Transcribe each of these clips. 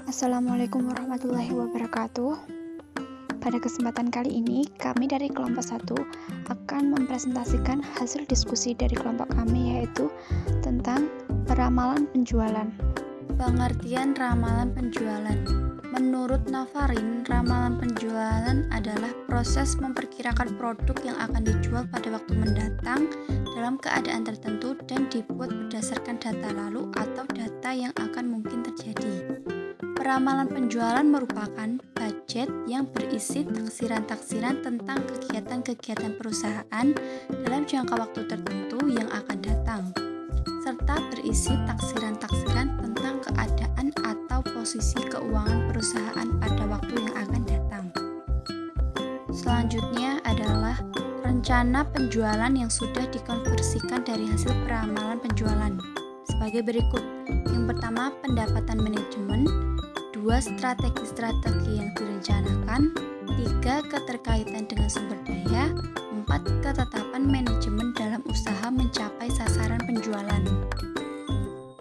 Assalamualaikum warahmatullahi wabarakatuh. Pada kesempatan kali ini, kami dari kelompok 1 akan mempresentasikan hasil diskusi dari kelompok kami, yaitu tentang peramalan penjualan. Pengertian ramalan penjualan. Menurut Navarin, ramalan penjualan adalah proses memperkirakan produk yang akan dijual pada waktu mendatang dalam keadaan tertentu dan dibuat berdasarkan data lalu atau data yang akan mungkin terjadi. Peramalan penjualan merupakan budget yang berisi taksiran-taksiran tentang kegiatan-kegiatan perusahaan dalam jangka waktu tertentu yang akan datang, serta berisi taksiran-taksiran tentang keadaan atau posisi keuangan perusahaan pada waktu yang akan datang. Selanjutnya adalah rencana penjualan yang sudah dikonversikan dari hasil peramalan penjualan sebagai berikut. Yang pertama, pendapatan manajemen. 2. Strategi-strategi yang direncanakan. 3. Keterkaitan dengan sumber daya. 4. Ketetapan manajemen dalam usaha mencapai sasaran penjualan.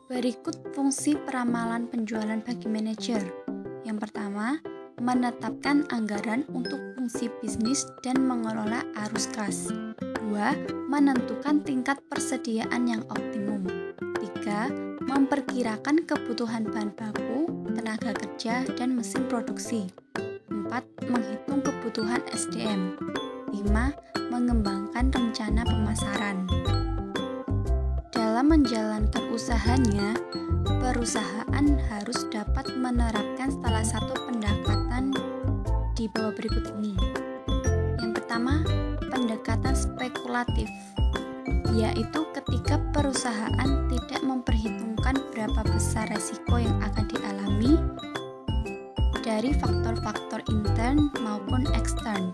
Berikut fungsi peramalan penjualan bagi manajer. Yang pertama, menetapkan anggaran untuk fungsi bisnis dan mengelola arus kas. 2. Menentukan tingkat persediaan yang optimum. 3. Memperkirakan kebutuhan bahan baku, tenaga kerja, dan mesin produksi. 4. Menghitung kebutuhan SDM. 5. Mengembangkan rencana pemasaran. Dalam menjalankan usahanya, perusahaan harus dapat menerapkan salah satu pendekatan di bawah berikut ini. Yang pertama, pendekatan spekulatif, yaitu ketika perusahaan tidak memperhitungkan berapa besar resiko yang akan dialami dari faktor-faktor intern maupun ekstern.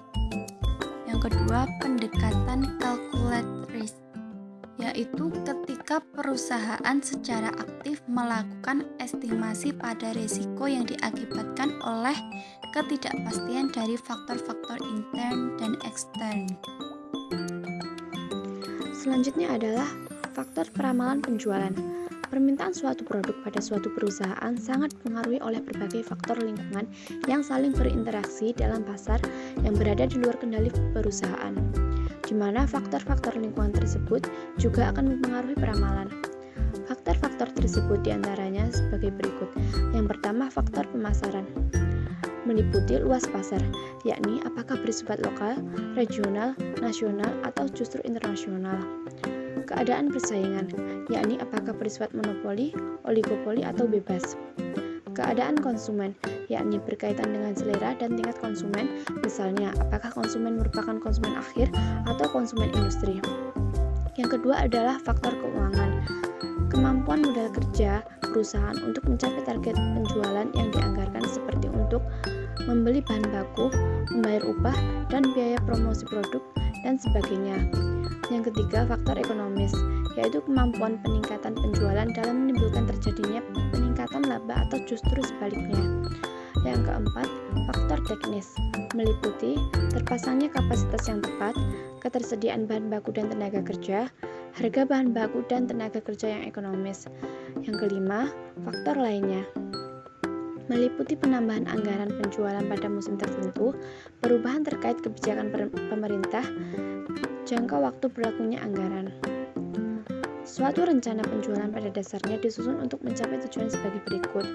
Yang kedua, pendekatan calculate risk, yaitu ketika perusahaan secara aktif melakukan estimasi pada risiko yang diakibatkan oleh ketidakpastian dari faktor-faktor intern dan ekstern. Selanjutnya adalah faktor peramalan penjualan. Permintaan suatu produk pada suatu perusahaan sangat dipengaruhi oleh berbagai faktor lingkungan yang saling berinteraksi dalam pasar yang berada di luar kendali perusahaan, di mana faktor-faktor lingkungan tersebut juga akan mempengaruhi peramalan. Faktor-faktor tersebut diantaranya sebagai berikut. Yang pertama, faktor pemasaran. Meliputi luas pasar, yakni apakah bersifat lokal, regional, nasional, atau justru internasional. Keadaan persaingan, yakni apakah bersifat monopoli, oligopoli, atau bebas. Keadaan konsumen, yakni berkaitan dengan selera dan tingkat konsumen, misalnya apakah konsumen merupakan konsumen akhir atau konsumen industri. Yang kedua adalah faktor keuangan. Kemampuan modal kerja perusahaan untuk mencapai target penjualan yang dianggarkan seperti untuk membeli bahan baku, membayar upah, dan biaya promosi produk, dan sebagainya. Yang ketiga, faktor ekonomis, yaitu kemampuan peningkatan penjualan dalam menimbulkan terjadinya peningkatan laba atau justru sebaliknya. Yang keempat, faktor teknis, meliputi terpasangnya kapasitas yang tepat, ketersediaan bahan baku dan tenaga kerja, harga bahan baku dan tenaga kerja yang ekonomis. Yang kelima, faktor lainnya, meliputi penambahan anggaran penjualan pada musim tertentu, perubahan terkait kebijakan pemerintah, jangka waktu berlakunya anggaran. Suatu rencana penjualan pada dasarnya disusun untuk mencapai tujuan sebagai berikut,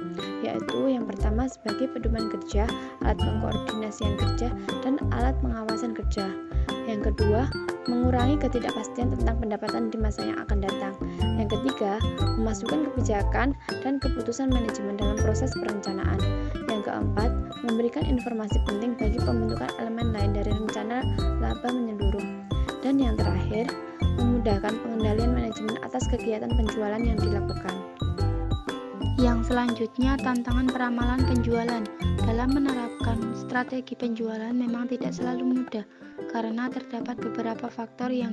yaitu yang pertama sebagai pedoman kerja, alat pengkoordinasian kerja, dan alat pengawasan kerja. Yang kedua, mengurangi ketidakpastian tentang pendapatan di masa yang akan datang. Yang ketiga, memasukkan kebijakan dan keputusan manajemen dalam proses perencanaan. Yang keempat, memberikan informasi penting bagi pembentukan elemen lain dari rencana laba menyeluruh. Dan yang terakhir, memudahkan pengendalian manajemen atas kegiatan penjualan yang dilakukan. Yang selanjutnya, tantangan peramalan penjualan. Dalam menerapkan strategi penjualan memang tidak selalu mudah, karena terdapat beberapa faktor yang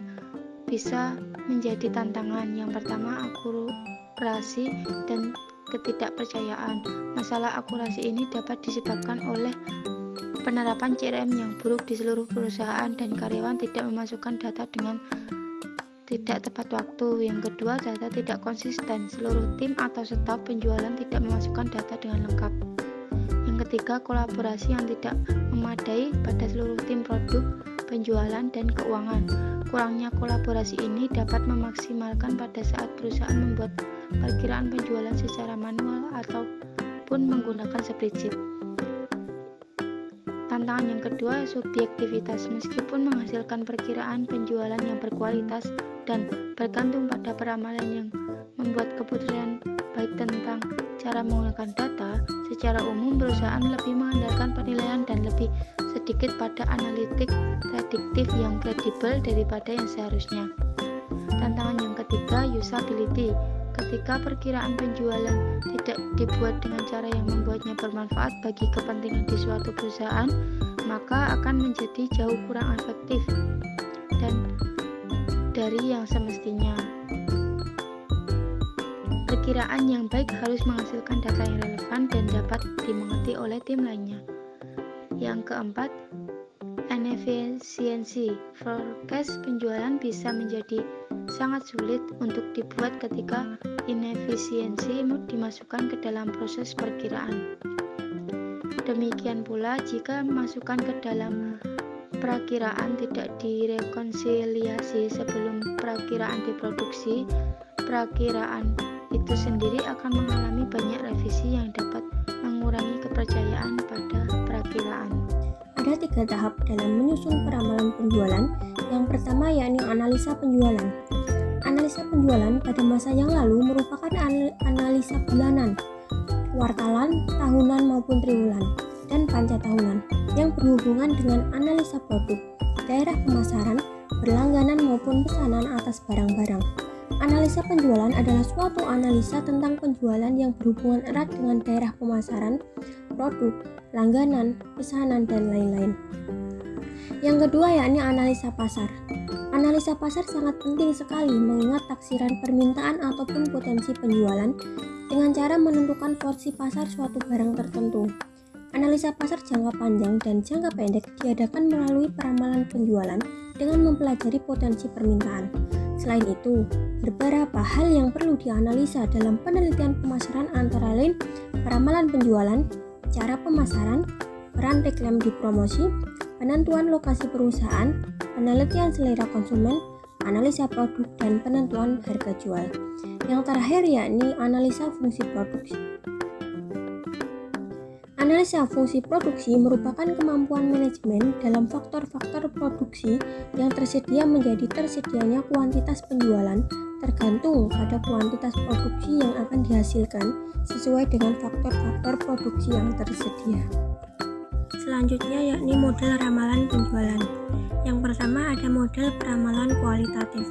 bisa menjadi tantangan. Yang pertama, akurasi dan ketidakpercayaan. Masalah akurasi ini dapat disebabkan oleh penerapan CRM yang buruk di seluruh perusahaan dan karyawan tidak memasukkan data dengan tidak tepat waktu. Yang kedua, data tidak konsisten. Seluruh tim atau staf penjualan tidak memasukkan data dengan lengkap. Yang ketiga, kolaborasi yang tidak memadai pada seluruh tim produk, penjualan, dan keuangan. Kurangnya kolaborasi ini dapat memaksimalkan pada saat perusahaan membuat perkiraan penjualan secara manual ataupun menggunakan spreadsheet. Tantangan yang kedua, subjektivitas. Meskipun menghasilkan perkiraan penjualan yang berkualitas dan bergantung pada peramalan yang membuat keputusan baik tentang cara menggunakan data, secara umum perusahaan lebih mengandalkan penilaian dan lebih sedikit pada analitik prediktif yang kredibel daripada yang seharusnya. Tantangan yang ketiga, usability. Ketika perkiraan penjualan tidak dibuat dengan cara yang membuatnya bermanfaat bagi kepentingan di suatu perusahaan, maka akan menjadi jauh kurang efektif dan dari yang semestinya. Perkiraan yang baik harus menghasilkan data yang relevan dan dapat dimengerti oleh tim lainnya. Yang keempat, inefisiensi. Forecast penjualan bisa menjadi sangat sulit untuk dibuat ketika inefisiensi dimasukkan ke dalam proses perkiraan. Demikian pula jika masukan ke dalam perakiraan tidak direkonsiliasi sebelum perakiraan diproduksi, perakiraan itu sendiri akan mengalami banyak revisi yang dapat mengurangi kepercayaan pada perakiraan. Ada 3 tahap dalam menyusun peramalan penjualan. Yang pertama yakni analisa penjualan. Analisa penjualan pada masa yang lalu merupakan analisa bulanan, kuartalan, tahunan maupun triwulan, dan pancatahunan yang berhubungan dengan analisa produk, daerah pemasaran, berlangganan maupun pesanan atas barang-barang. Analisa penjualan adalah suatu analisa tentang penjualan yang berhubungan erat dengan daerah pemasaran, produk, langganan, pesanan, dan lain-lain. Yang kedua yakni analisa pasar. Analisa pasar sangat penting sekali mengingat taksiran permintaan ataupun potensi penjualan dengan cara menentukan porsi pasar suatu barang tertentu. Analisa pasar jangka panjang dan jangka pendek diadakan melalui peramalan penjualan dengan mempelajari potensi permintaan. Selain itu, beberapa hal yang perlu dianalisa dalam penelitian pemasaran antara lain peramalan penjualan, cara pemasaran, peran reklam di promosi, penentuan lokasi perusahaan, penelitian selera konsumen, analisa produk, dan penentuan harga jual. Yang terakhir yakni analisa fungsi produksi. Analisa fungsi produksi merupakan kemampuan manajemen dalam faktor-faktor produksi yang tersedia menjadi tersedianya kuantitas penjualan tergantung pada kuantitas produksi yang akan dihasilkan sesuai dengan faktor-faktor produksi yang tersedia. Selanjutnya yakni model ramalan penjualan. Yang pertama ada model peramalan kualitatif,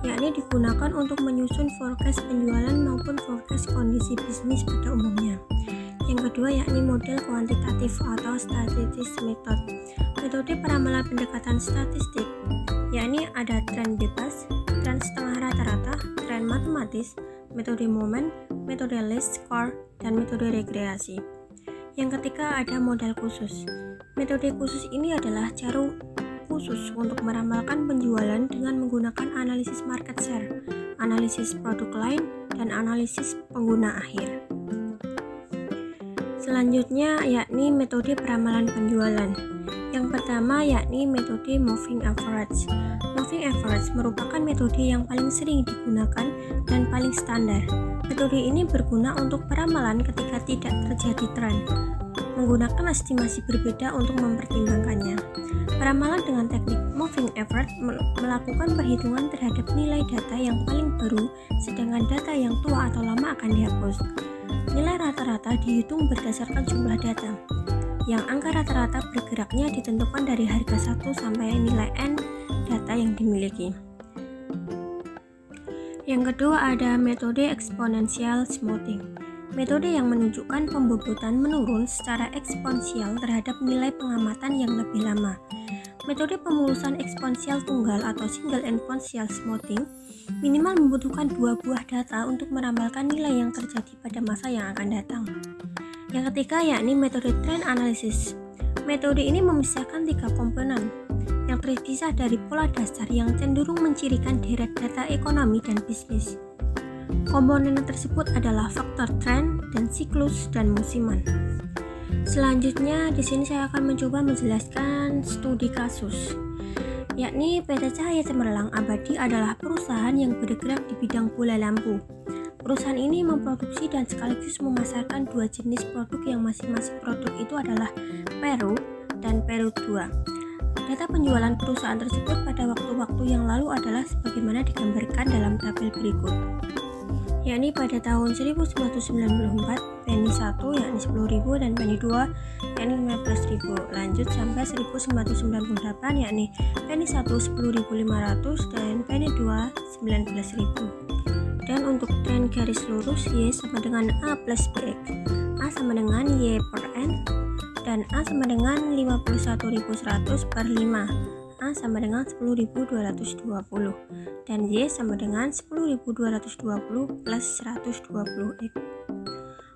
yakni digunakan untuk menyusun forecast penjualan maupun forecast kondisi bisnis pada umumnya. Yang kedua yakni model kuantitatif atau statistic method. Metode peramalan pendekatan statistik, yakni ada tren bebas, tren setengah rata-rata, tren matematis, metode momen, metode least square, dan metode regresi. Yang ketiga ada model khusus. Metode khusus ini adalah cara khusus untuk meramalkan penjualan dengan menggunakan analisis market share, analisis produk lain, dan analisis pengguna akhir. Selanjutnya yakni metode peramalan penjualan. Yang pertama yakni metode moving average. Moving average merupakan metode yang paling sering digunakan dan paling standar. Metode ini berguna untuk peramalan ketika tidak terjadi tren, menggunakan estimasi berbeda untuk mempertimbangkannya. Peramalan dengan teknik moving average melakukan perhitungan terhadap nilai data yang paling baru, sedangkan data yang tua atau lama akan dihapus. Nilai rata-rata dihitung berdasarkan jumlah data, yang angka rata-rata bergeraknya ditentukan dari harga 1 sampai nilai N data yang dimiliki. Yang kedua ada metode exponential smoothing. Metode yang menunjukkan pembobotan menurun secara eksponensial terhadap nilai pengamatan yang lebih lama. Metode pemulusan eksponensial tunggal atau single exponential smoothing minimal membutuhkan 2 buah data untuk meramalkan nilai yang terjadi pada masa yang akan datang. Yang ketiga yakni metode trend analysis. Metode ini memisahkan 3 komponen yang terpisah dari pola dasar yang cenderung mencirikan deret data ekonomi dan bisnis. Komponen tersebut adalah faktor tren dan siklus dan musiman. Selanjutnya di sini saya akan mencoba menjelaskan studi kasus, yakni PT Cahaya Cemerlang Abadi adalah perusahaan yang bergerak di bidang bola lampu. Perusahaan ini memproduksi dan sekaligus memasarkan dua jenis produk yang masing-masing produk itu adalah Peru dan Peru 2. Data penjualan perusahaan tersebut pada waktu-waktu yang lalu adalah sebagaimana digambarkan dalam tabel berikut. Yakni pada tahun 1994 penny 1 yakni 10.000 dan penny 2 yakni 15.000. Lanjut sampai 1998 yakni penny 1 10.500 dan penny 2 19.000. Dan untuk tren garis lurus Y sama dengan A plus BX, A sama dengan Y per N, dan A sama dengan 51.100 per 5, A sama dengan 10.220, dan Y sama dengan 10.220 plus 120X.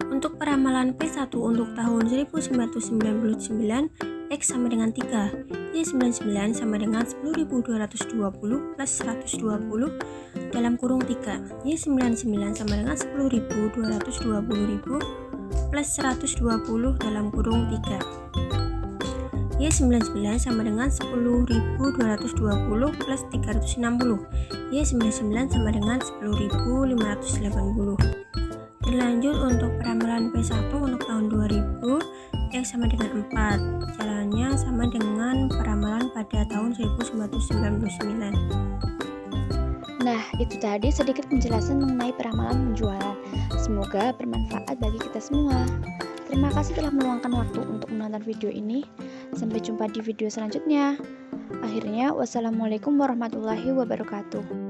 Untuk peramalan P1 untuk tahun 1999, X sama dengan 3, Y99 sama dengan 10.220 plus 120 dalam kurung 3, Y99 sama dengan 10.220.000 plus 120 dalam kurung 3, Y99 sama dengan 10.220 plus 360, Y99 sama dengan 10.580. Dan lanjut untuk peramalan P1 untuk tahun 2000, X sama dengan 4, jalannya sama dengan peramalan pada tahun 1999. Nah, itu tadi sedikit penjelasan mengenai peramalan penjualan. Semoga bermanfaat bagi kita semua. Terima kasih telah meluangkan waktu untuk menonton video ini. Sampai jumpa di video selanjutnya. Akhirnya, wassalamualaikum warahmatullahi wabarakatuh.